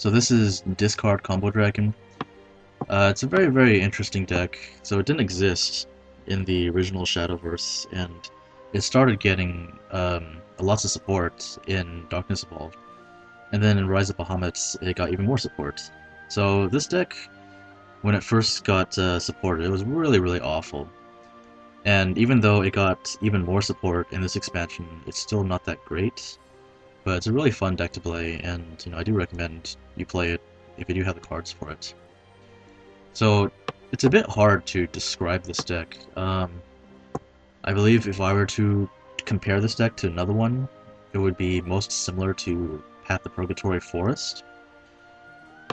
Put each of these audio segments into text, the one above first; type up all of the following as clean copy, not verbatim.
So this is Discard Combo Dragon. It's a very, very interesting deck. So it didn't exist in the original Shadowverse, and it started getting lots of support in Darkness Evolved. And then in Rise of Bahamut, it got even more support. So this deck, when it first got supported, it was really, really awful. And even though it got even more support in this expansion, it's still not that great. But it's a really fun deck to play, and I do recommend you play it if you do have the cards for it. So it's a bit hard to describe this deck. I believe if I were to compare this deck to another one, it would be most similar to Path of Purgatory Forest.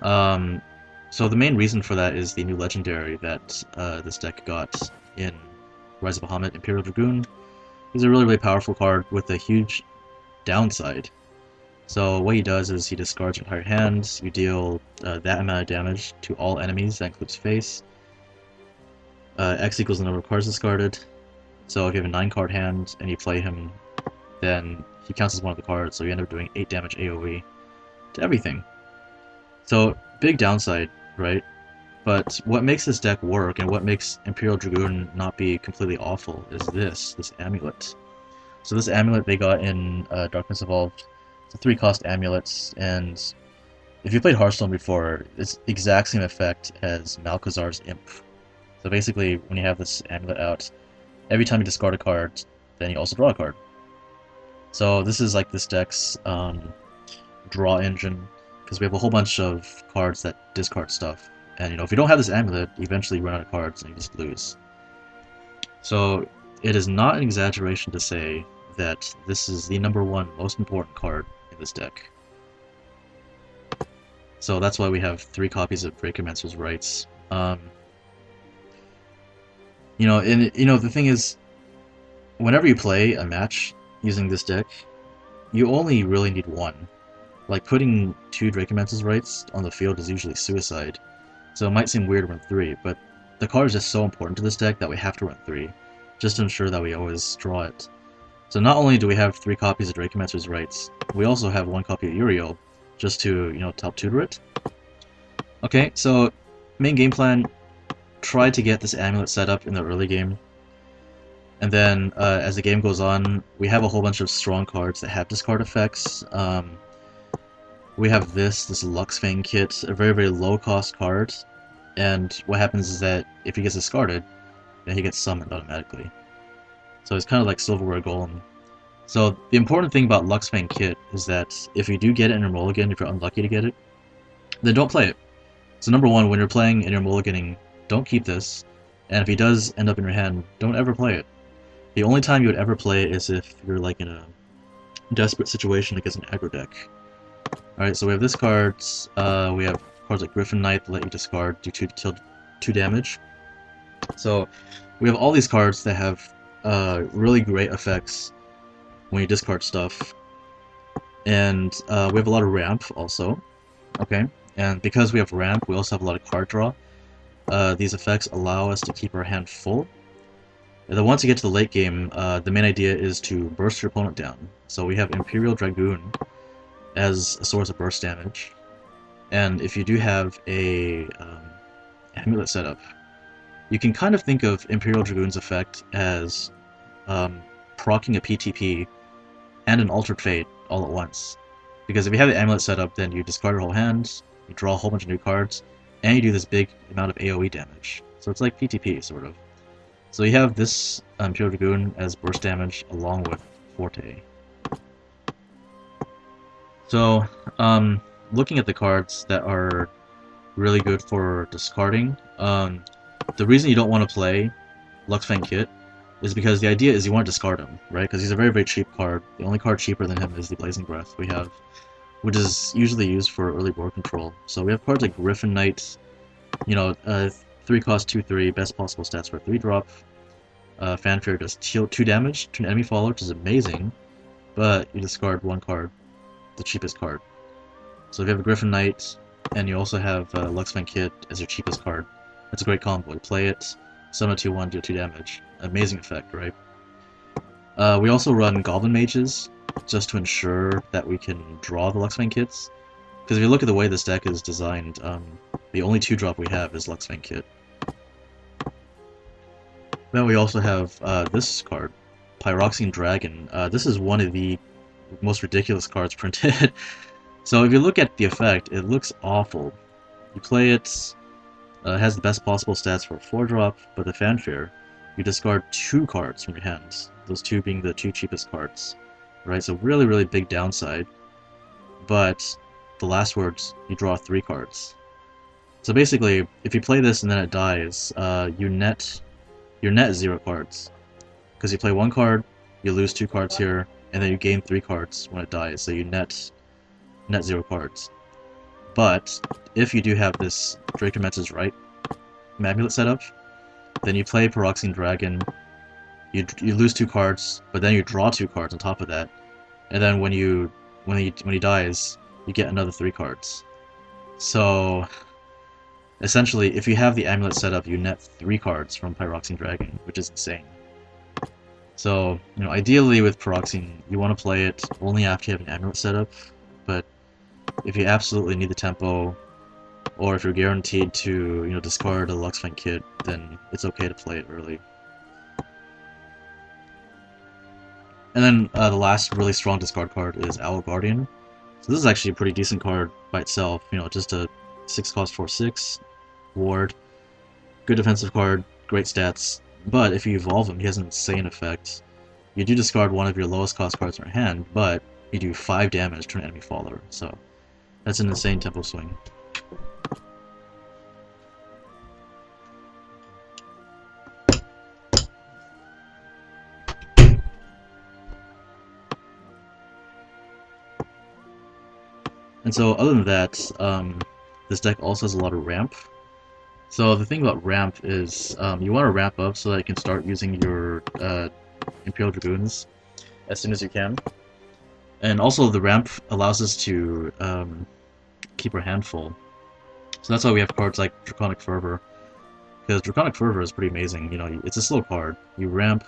So the main reason for that is the new legendary that this deck got in Rise of Bahamut, Imperial Dragoon. He's a really, really powerful card with a huge downside. So what he does is he discards your entire hand, you deal that amount of damage to all enemies, that includes face. X equals the number of cards discarded. So if you have a 9-card hand and you play him, then he counts as one of the cards, so you end up doing 8 damage AoE to everything. So, big downside, right? But what makes this deck work, and what makes Imperial Dragoon not be completely awful, is this amulet. So this amulet they got in Darkness Evolved. It's a 3-cost amulet, and if you played Hearthstone before, it's the exact same effect as Malchezaar's Imp. So basically, when you have this amulet out, every time you discard a card, then you also draw a card. So this is like this deck's draw engine, because we have a whole bunch of cards that discard stuff. And if you don't have this amulet, you eventually run out of cards and you just lose. So it is not an exaggeration to say that this is the #1 most important card in this deck. So that's why we have 3 copies of Dracomancer's Rites. The thing is, whenever you play a match using this deck, you only really need 1. Like, putting 2 Dracomancer's Rites on the field is usually suicide. So it might seem weird to run 3, but the card is just so important to this deck that we have to run 3, just to ensure that we always draw it. So not only do we have 3 copies of Dracomancer's Rites, we also have 1 copy of Uriel, just to, help tutor it. Okay, so main game plan, try to get this amulet set up in the early game. And then, as the game goes on, we have a whole bunch of strong cards that have discard effects. We have this Luxfang kit, a very, very low-cost card. And what happens is that if he gets discarded, then he gets summoned automatically. So it's kind of like Silverware Golem. So the important thing about Luxfang kit is that if you do get it in your mulligan, if you're unlucky to get it, then don't play it. So #1, when you're playing and you're mulliganing, don't keep this. And if he does end up in your hand, don't ever play it. The only time you would ever play it is if you're like in a desperate situation against an aggro deck. Alright, so we have this card. We have cards like Griffon Knight that let you discard, do 2 damage. So we have all these cards that have really great effects when you discard stuff. And we have a lot of ramp also. Okay, and because we have ramp, we also have a lot of card draw. These effects allow us to keep our hand full. And then once you get to the late game, the main idea is to burst your opponent down. So we have Imperial Dragoon as a source of burst damage. And if you do have a amulet setup, you can kind of think of Imperial Dragoon's effect as proccing a PTP and an Altered Fate all at once. Because if you have the amulet set up, then you discard your whole hand, you draw a whole bunch of new cards, and you do this big amount of AoE damage. So it's like PTP, sort of. So you have this Imperial Dragoon as burst damage along with Forte. So, looking at the cards that are really good for discarding, the reason you don't want to play Luxfang Kit is because the idea is you want to discard him, right? Because he's a very, very cheap card. The only card cheaper than him is the Blazing Breath we have, which is usually used for early board control. So we have cards like Griffon Knight, 3-cost 2/3, best possible stats for a 3-drop. Fanfare does 2 damage to an enemy follower, which is amazing, but you discard 1 card, the cheapest card. So if you have a Griffon Knight, and you also have Luxfang Kit as your cheapest card, that's a great combo. You play it, summon a 2/1, deal 2 damage. Amazing effect, right? We also run Goblin Mages, just to ensure that we can draw the Luxfang Kits. Because if you look at the way this deck is designed, the only 2-drop we have is Luxfang Kit. Then we also have this card, Pyroxene Dragon. This is one of the most ridiculous cards printed. So if you look at the effect, it looks awful. You play it, has the best possible stats for a 4-drop, but the fanfare, you discard 2 cards from your hand. Those 2 being the 2 cheapest cards. Right, so really, really big downside. But the last words, you draw 3 cards. So basically, if you play this and then it dies, you net 0 cards. Because you play 1 card, you lose 2 cards here, and then you gain 3 cards when it dies, so you net 0 cards. But if you do have this Dracomancer's Rite amulet setup, then you play Pyroxene Dragon, you lose 2 cards, but then you draw 2 cards on top of that, and then when he dies, you get another 3 cards. So essentially, if you have the amulet set up, you net 3 cards from Pyroxene Dragon, which is insane. So, you know, ideally with Pyroxene, you want to play it only after you have an amulet set up, but if you absolutely need the tempo, or if you're guaranteed to, you know, discard a Luxfang Kit, then it's okay to play it early. And then the last really strong discard card is Owl Guardian. So this is actually a pretty decent card by itself, you know, just a 6-cost 4/6 ward, good defensive card, great stats, but if you evolve him, he has an insane effect. You do discard one of your lowest cost cards from your hand, but you do 5 damage to an enemy follower, so that's an insane tempo swing. And so other than that, this deck also has a lot of ramp. So the thing about ramp is you want to ramp up so that you can start using your Imperial Dragoons as soon as you can. And also the ramp allows us to keep our hand full. So that's why we have cards like Draconic Fervor. Because Draconic Fervor is pretty amazing. You know, it's a slow card. You ramp,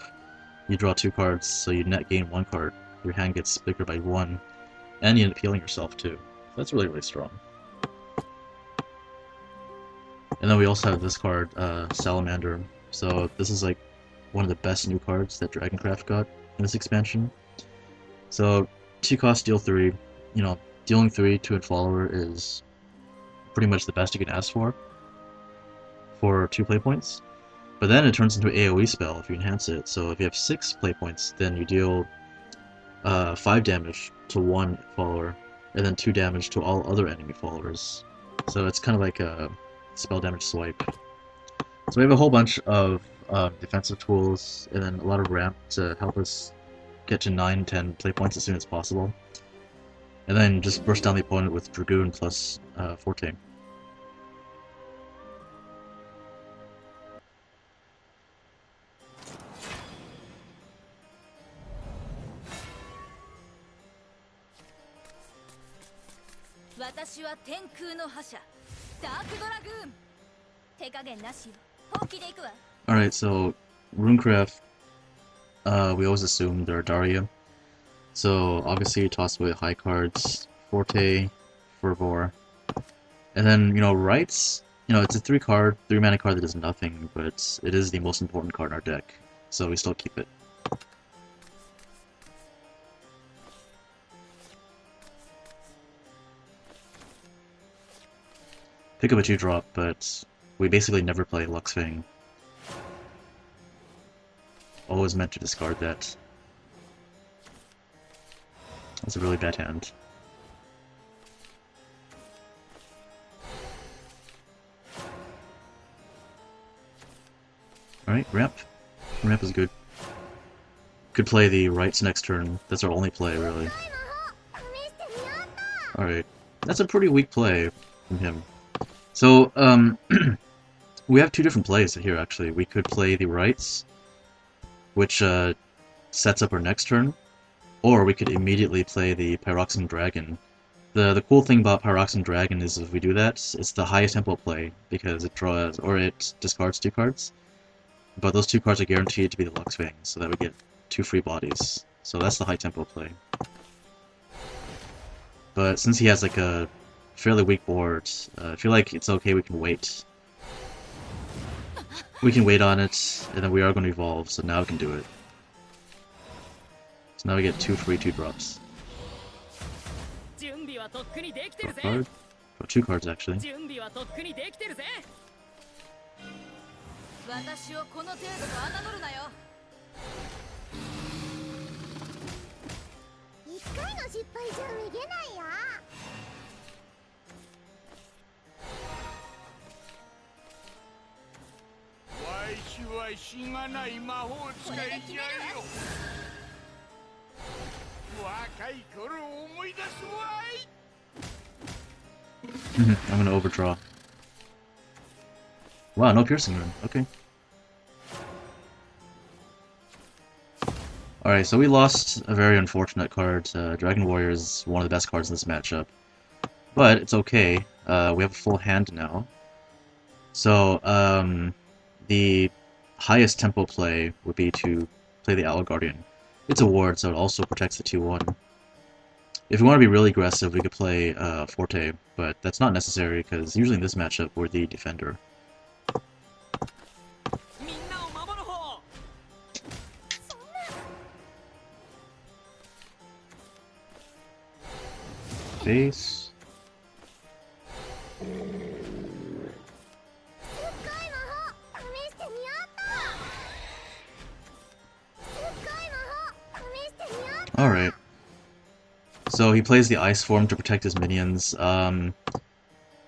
you draw 2 cards, so you net gain 1 card. Your hand gets bigger by 1, and you end up healing yourself too. So that's really, really strong. And then we also have this card, Salamander. So this is like one of the best new cards that Dragoncraft got in this expansion. So 2 cost, deal 3. You know, dealing 3 to a follower is pretty much the best you can ask for 2 play points. But then it turns into an AoE spell if you enhance it. So if you have 6 play points, then you deal 5 damage to 1 follower, and then 2 damage to all other enemy followers. So it's kind of like a spell damage swipe. So we have a whole bunch of defensive tools, and then a lot of ramp to help us get to 9-10 play points as soon as possible. And then just burst down the opponent with Dragoon plus Forte. Alright, so Runecraft, we always assume they're Daria. So obviously you toss away high cards, Forte, Fervor, and then, you know, Rites, you know, it's a 3-mana card that does nothing, but it is the most important card in our deck, so we still keep it. Pick up a 2-drop, but we basically never play Luxfang. Always meant to discard that. That's a really bad hand. Alright, ramp. Ramp is good. Could play the Rites next turn. That's our only play, really. Alright. That's a pretty weak play from him. So, we have 2 different plays here, actually. We could play the Rites, which sets up our next turn, or we could immediately play the Pyroxene Dragon. The cool thing about Pyroxene Dragon is if we do that, it's the highest tempo play, because it draws, or it discards 2 cards, but those 2 cards are guaranteed to be the Luxfang, so that we get 2 free bodies. So that's the high tempo play. But since he has like a fairly weak board. I feel like it's okay, we can wait. We can wait on it, and then we are going to evolve, so now we can do it. So now we get 2 free 2 drops. Draw a card? Draw 2 cards actually. I'm gonna overdraw. Wow, no piercing rune. Okay. Alright, so we lost a very unfortunate card. Dragon Warrior is one of the best cards in this matchup. But it's okay. We have a full hand now. So, the highest tempo play would be to play the Owl Guardian. It's a ward, so it also protects the 2-1. If we want to be really aggressive, we could play Forte, but that's not necessary because usually in this matchup we're the defender. Base. Alright. So he plays the ice form to protect his minions.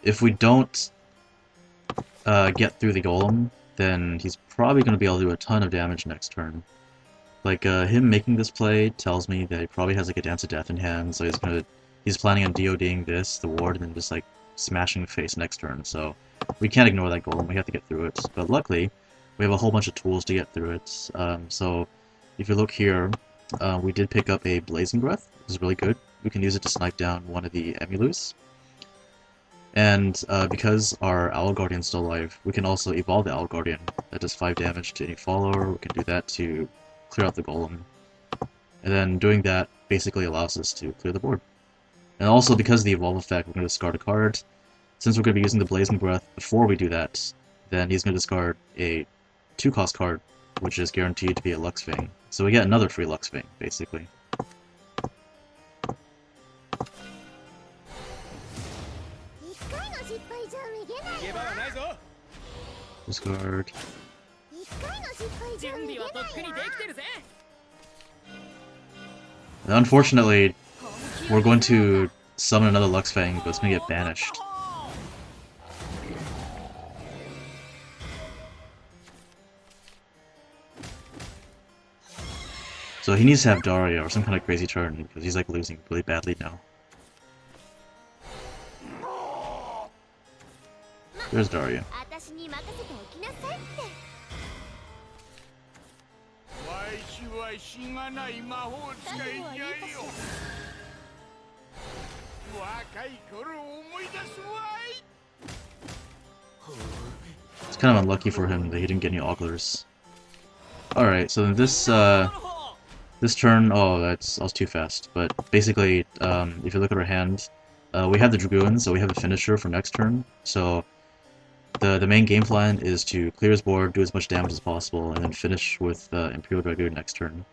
If we don't get through the golem, then he's probably going to be able to do a ton of damage next turn. Like, him making this play tells me that he probably has like a Dance of Death in hand, so he's planning on DODing this, the ward, and then just like smashing the face next turn, so we can't ignore that golem, we have to get through it. But luckily, we have a whole bunch of tools to get through it. So if you look here, we did pick up a Blazing Breath, which is really good. We can use it to snipe down one of the emulus. And because our Owl Guardian's still alive, we can also evolve the Owl Guardian. That does 5 damage to any follower. We can do that to clear out the golem. And then doing that basically allows us to clear the board. And also because of the evolve effect, we're going to discard a card. Since we're going to be using the Blazing Breath before we do that, then he's going to discard a 2-cost card, which is guaranteed to be a Luxfang. So we get another free Luxfang, basically. Discard. And unfortunately, we're going to summon another Luxfang, but it's going to get banished. So he needs to have Daria or some kind of crazy turn, because he's like losing really badly now. There's Daria. It's kind of unlucky for him that he didn't get any Oglers. Alright, so this this turn, oh, I was too fast. But basically, if you look at our hand, we have the Dragoon, so we have a finisher for next turn. So the main game plan is to clear his board, do as much damage as possible, and then finish with Imperial Dragoon next turn.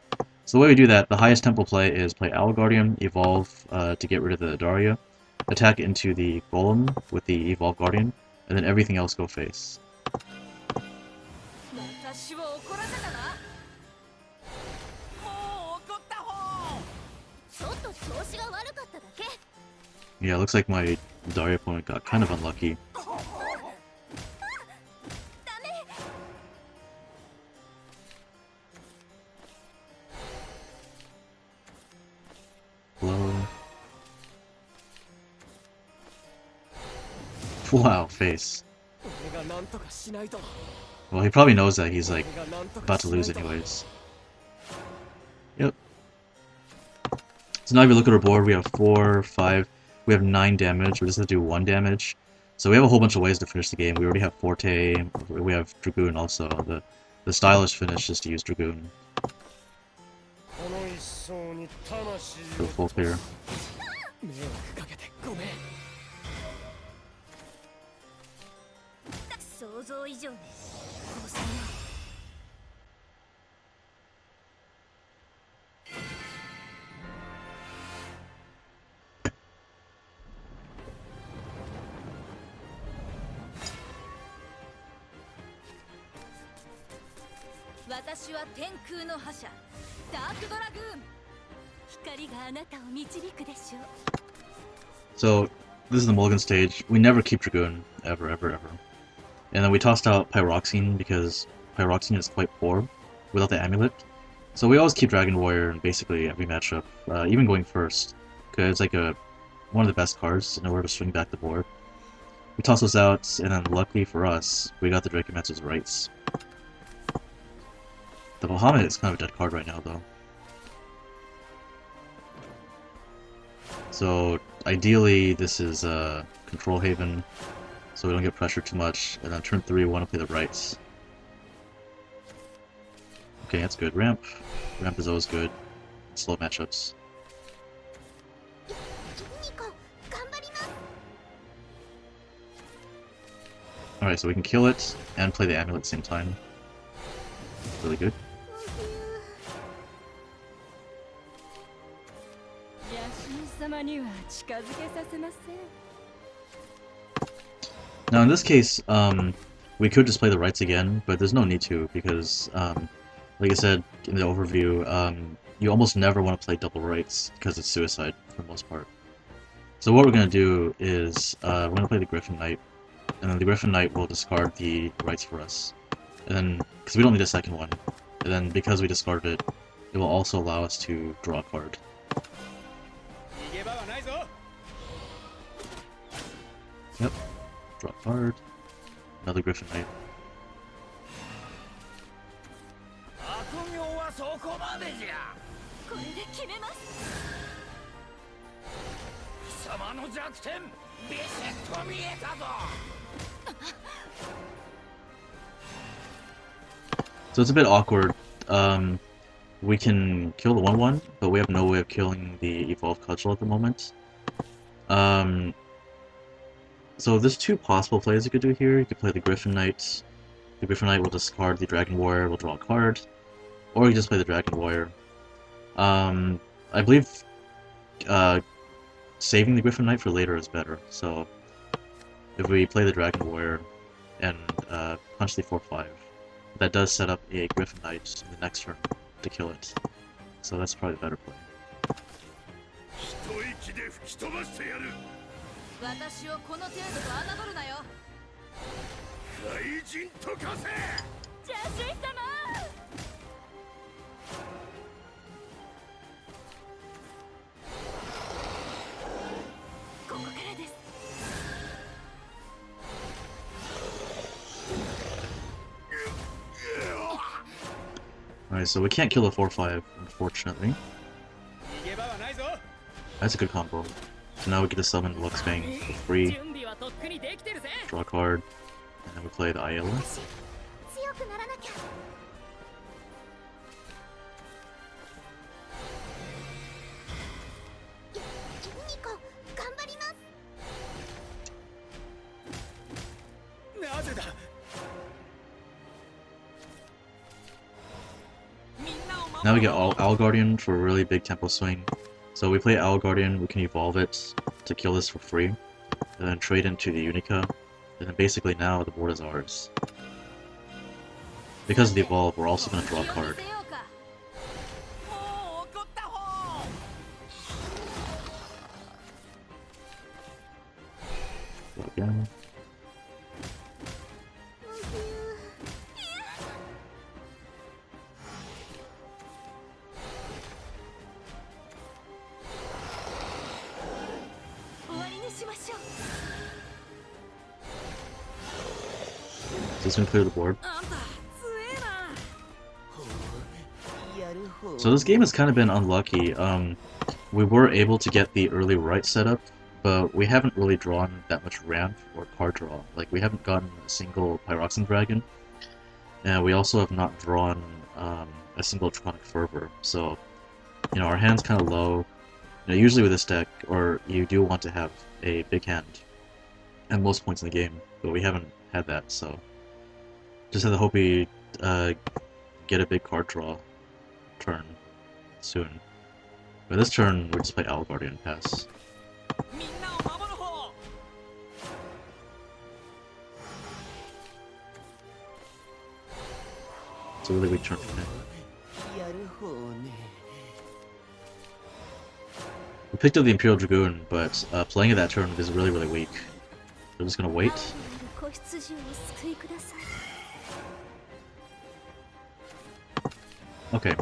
So the way we do that, the highest tempo play is play Owl Guardian, evolve to get rid of the Daria, attack into the Golem with the Evolve Guardian, and then everything else go face. Yeah, looks like my Daria opponent got kind of unlucky. Blow. Wow, face. Well, he probably knows that he's like about to lose anyways. Yep. So now if you look at our board, we have 4, 5, we have 9 damage, we just have to do 1 damage. So we have a whole bunch of ways to finish the game. We already have Forte, we have Dragoon also. The stylish finish is to use Dragoon. Go full clear. 私は天空の覇者ダークドラグーン。光があなたを導くでしょう。 So, this is the mulligan stage. We never keep Dragoon, ever. And then we tossed out Pyroxene because Pyroxene is quite poor without the amulet. So we always keep Dragon Warrior in basically every matchup, even going first, because it's like one of the best cards in order to swing back the board. We toss those out, and then luckily for us, we got the Dracomancer's Rites. The Bahamut is kind of a dead card right now, though. So ideally, this is Control Haven, so we don't get pressured too much. And then turn 3, we want to play the Rites. Okay, that's good. Ramp. Ramp is always good. Slow matchups. Alright, so we can kill it and play the amulet at the same time. Really good. Now in this case, we could just play the Rites again, but there's no need to, because, like I said in the overview, you almost never want to play double Rites, because it's suicide, for the most part. So what we're going to do is, we're going to play the Griffon Knight, and then the Griffon Knight will discard the Rites for us. And then, because we don't need a second one, and then because we discarded it, it will also allow us to draw a card. Yep. Draw a card. Another Griffon Knight. So it's a bit awkward. We can kill the 1/1, but we have no way of killing the Evolved Cudgel at the moment. So there's two possible plays you could do here. You could play the Griffon Knight. The Griffon Knight will discard the Dragon Warrior, will draw a card. Or you just play the Dragon Warrior. I believe saving the Griffon Knight for later is better. So if we play the Dragon Warrior and punch the 4/5, that does set up a Griffon Knight in the next turn to kill it. So that's probably the better play. Alright, so we can't kill a 4/5, unfortunately. That's a good combo. So now we get to summon Luxbang for free, draw a card, and then we play the Ayala. Now we get Owl Guardian for a really big tempo swing. So we play Owl Guardian, we can evolve it to kill this for free, and then trade into the Unica, and then basically now the board is ours. Because of the evolve, we're also going to draw a card. Again. So it's going to clear the board. So this game has kind of been unlucky. We were able to get the early right setup, but we haven't really drawn that much ramp or card draw. Like, we haven't gotten a single Pyroxene Dragon, and we also have not drawn a single Tronic Fervor. So, you know, our hand's kind of low. You know, usually with this deck, or you do want to have a big hand at most points in the game, but we haven't had that, so Just have to hope we get a big card draw turn soon. But this turn, we'll just play Owl Guardian pass. It's a really weak turn for me. We picked up the Imperial Dragoon, but playing it that turn is really, really weak. We're just gonna wait. Okay,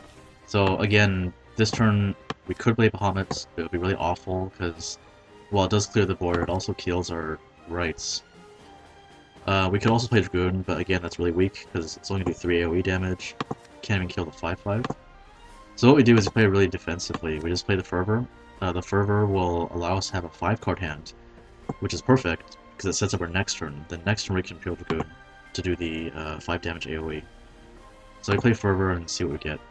so again, this turn we could play Bahamut, but it would be really awful because while it does clear the board, it also kills our Rites. We could also play Dragoon, but again, that's really weak because it's only gonna do 3 AoE damage. Can't even kill the 5/5. So what we do is we play really defensively. We just play the Fervor. The Fervor will allow us to have a 5-card hand, which is perfect because it sets up our next turn. The next turn we can Imperial Dragoon to do the 5 damage AoE. So we play Fervor and see what we get.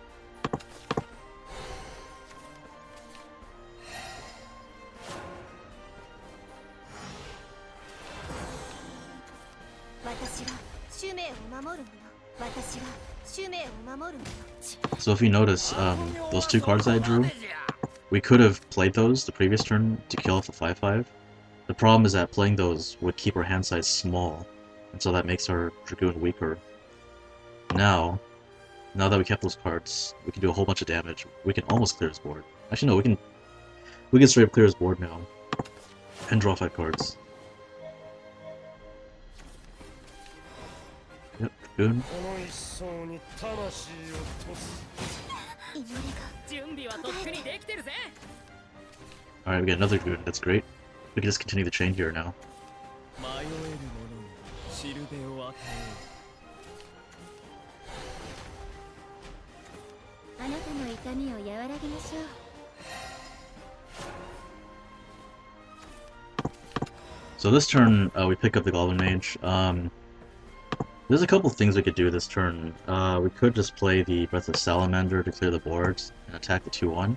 So if you notice, those 2 cards I drew, we could have played those the previous turn to kill off a 5/5. The problem is that playing those would keep our hand size small, and so that makes our Dragoon weaker. Now that we kept those cards, we can do a whole bunch of damage. We can almost clear his board. Actually, no, we can straight up clear his board now and draw 5 cards. Yep, Dragoon. Alright, we got another Dragoon, that's great. We can just continue the chain here now. So this turn, we pick up the Goblin Mage. There's a couple things we could do this turn. We could just play the Breath of Salamander to clear the boards and attack the 2/1.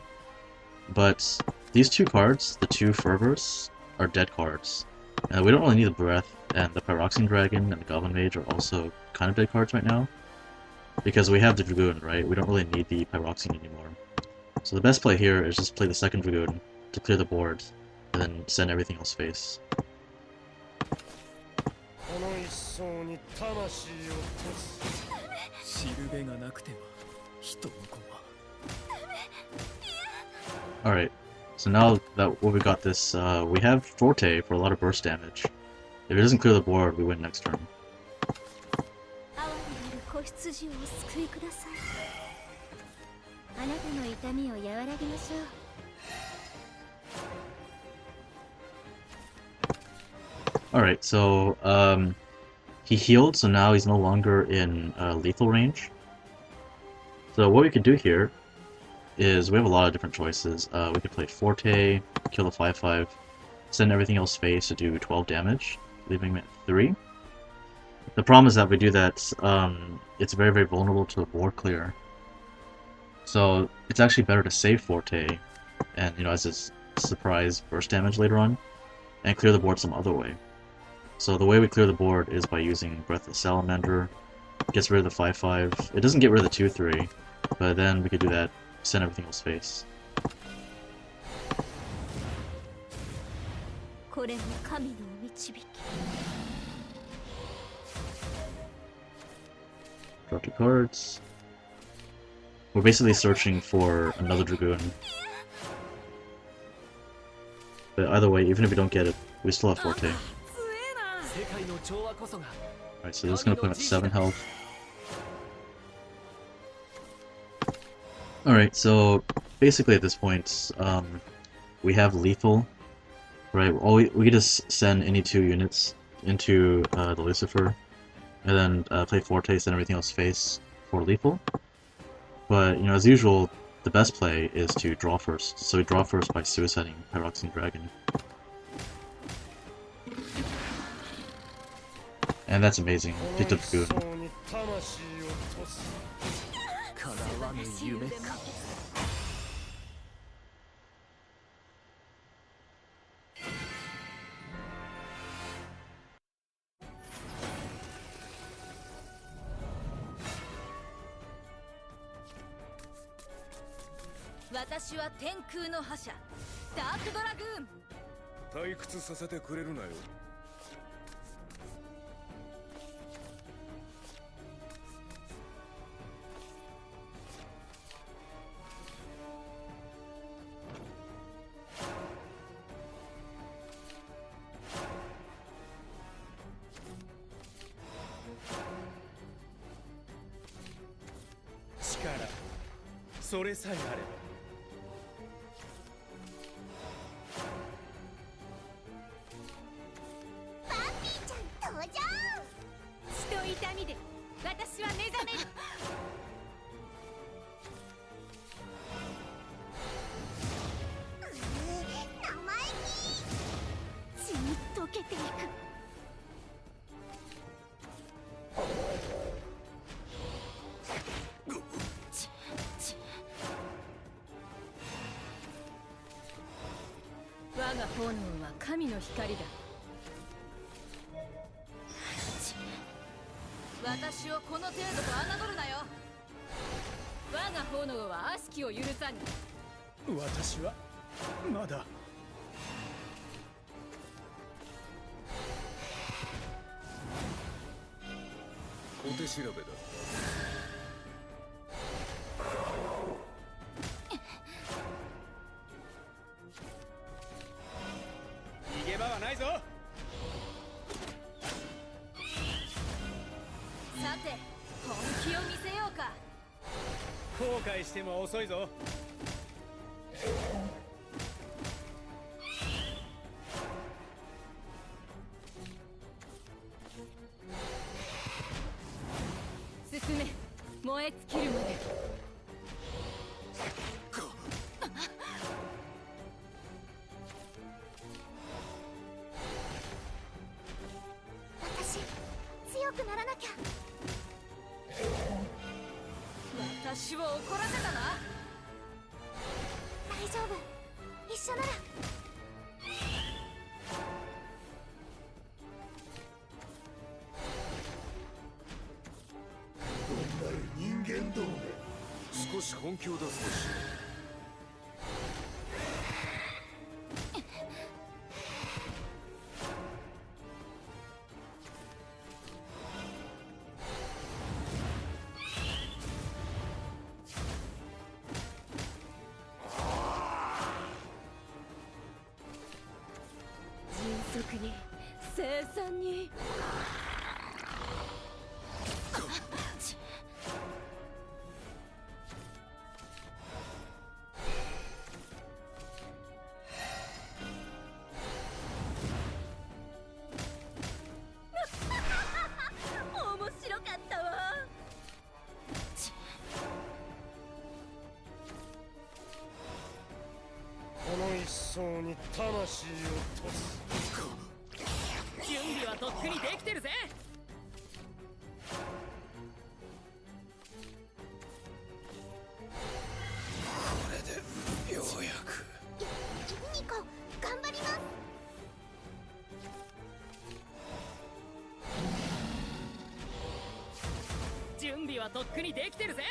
But these 2 cards, the 2 Fervors, are dead cards. We don't really need the Breath, and the Pyroxene Dragon and the Goblin Mage are also kind of dead cards right now. Because we have the Dragoon, right? We don't really need the Pyroxene anymore. So the best play here is just play the second Dragoon to clear the board, and then send everything else face. Alright, so now that we got this, we have Forte for a lot of burst damage. If it doesn't clear the board, we win next turn. Alright, so he healed, so now he's no longer in lethal range. So what we could do here is we have a lot of different choices. We could play Forte, kill the 5/5, send everything else face to do 12 damage, leaving him at 3. The problem is that if we do that, it's very, very vulnerable to a board clear. So it's actually better to save Forte, and as this surprise burst damage later on, and clear the board some other way. So the way we clear the board is by using Breath of Salamander. Gets rid of the 5/5. It doesn't get rid of the 2/3, but then we could do that, send everything else face. Draw 2 cards. We're basically searching for another Dragoon. But either way, even if we don't get it, we still have Forte. Alright, so this is going to put him at 7 health. Alright, so basically at this point, we have lethal, right? We can just send any 2 units into the Lucifer, and then play Forte, send everything else face for lethal. But, as usual, the best play is to draw first. So we draw first by suiciding Pyroxene Dragon. And that's amazing. Picked up Dragoon. 私は天空の覇者ダークドラグーン。退屈させてくれるなよ。力、それさえあれば。バンビーちゃん登場。血と痛みで私は目覚める。生意気。血に溶けていく。我が炎は神の光だ。私をこの程度と侮るなよ。我が炎は悪しきを許さぬ。私はまだ。お手調べだ。逃げ場はないぞ。さて本気を見せようか。後悔しても遅いぞ。進め、燃え尽きるまで。私強くならなきゃ。私を怒らせたな。大丈夫、一緒なら。人間ども少し本気を出すとしよ迅速に凄惨に。面白かったわ。この一層に魂を閉す。準備はとっくにできてるぜ。これでようやく。ニコ頑張ります。準備はとっくにできてるぜ。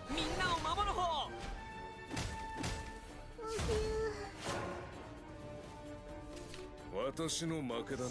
みんなを守る方。私の負けだな。